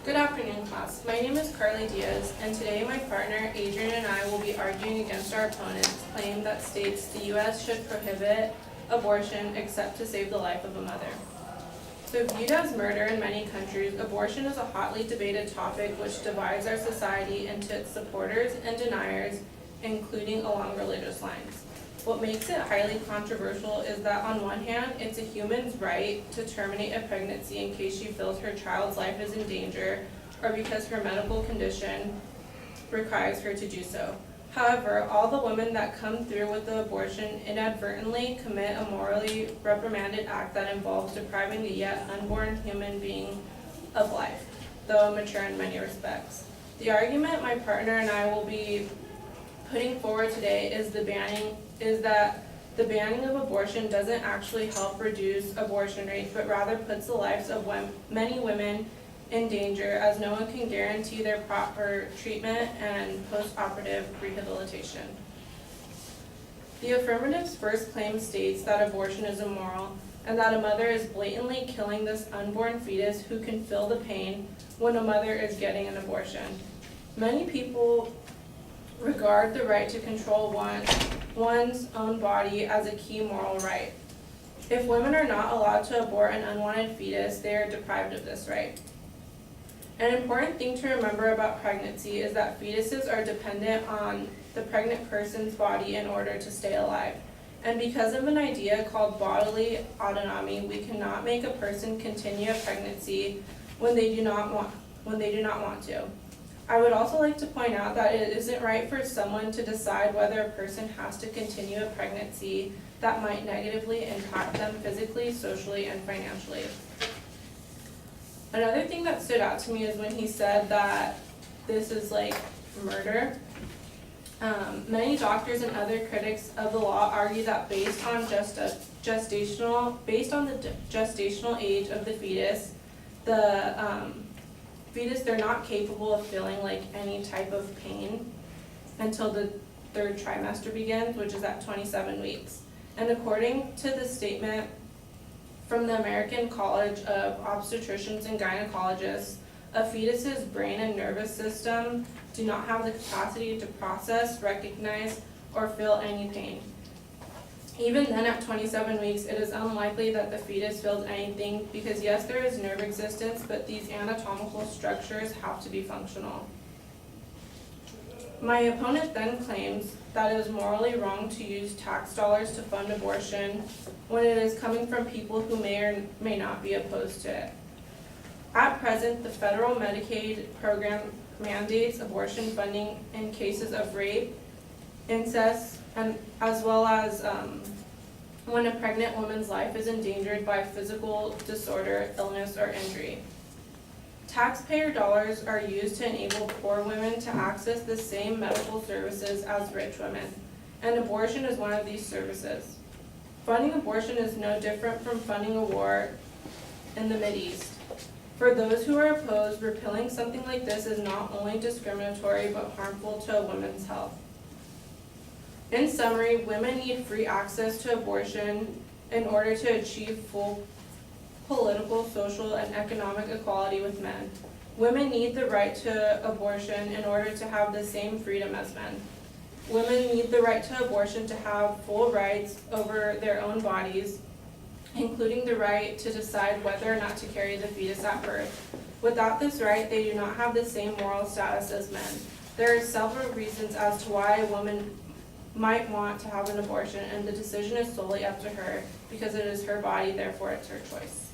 Good afternoon, class. My name is Carly Diaz, and today my partner Adrian and I will be arguing against our opponent's claim that states the U.S. should prohibit abortion except to save the life of a mother. So viewed as murder in many countries, abortion is a hotly debated topic which divides our society into its supporters and deniers, including along religious lines. What makes it highly controversial is that on one hand, it's a human's right to terminate a pregnancy in case she feels her child's life is in danger or because her medical condition requires her to do so. However, all the women that come through with the abortion inadvertently commit a morally reprimanded act that involves depriving the yet unborn human being of life, though immature in many respects. The argument my partner and I will be putting forward today is that the banning of abortion doesn't actually help reduce abortion rates, but rather puts the lives of many women in danger, as no one can guarantee their proper treatment and post-operative rehabilitation. The affirmative's first claim states that abortion is immoral and that a mother is blatantly killing this unborn fetus who can feel the pain when a mother is getting an abortion. Many people regard the right to control one's own body as a key moral right. If women are not allowed to abort an unwanted fetus, they are deprived of this right. An important thing to remember about pregnancy is that fetuses are dependent on the pregnant person's body in order to stay alive. And because of an idea called bodily autonomy, we cannot make a person continue a pregnancy when they do not want to. I would also like to point out that it isn't right for someone to decide whether a person has to continue a pregnancy that might negatively impact them physically, socially, and financially. Another thing that stood out to me is when he said that this is like murder. Many doctors and other critics of the law argue that based on the gestational age of the fetus, they're not capable of feeling like any type of pain until the third trimester begins, which is at 27 weeks. And according to the statement from the American College of Obstetricians and Gynecologists, a fetus's brain and nervous system do not have the capacity to process, recognize, or feel any pain. Even then, at 27 weeks, it is unlikely that the fetus feels anything because yes, there is nerve existence, but these anatomical structures have to be functional. My opponent then claims that it is morally wrong to use tax dollars to fund abortion when it is coming from people who may or may not be opposed to it. At present, the federal Medicaid program mandates abortion funding in cases of rape, incest, and as well as when a pregnant woman's life is endangered by physical disorder, illness, or injury. Taxpayer dollars are used to enable poor women to access the same medical services as rich women, and abortion is one of these services. Funding abortion is no different from funding a war in the Mideast. For those who are opposed, repealing something like this is not only discriminatory but harmful to a woman's health. In summary, women need free access to abortion in order to achieve full political, social, and economic equality with men. Women need the right to abortion in order to have the same freedom as men. Women need the right to abortion to have full rights over their own bodies, including the right to decide whether or not to carry the fetus at birth. Without this right, they do not have the same moral status as men. There are several reasons as to why a woman might want to have an abortion, and the decision is solely up to her because it is her body, therefore it's her choice.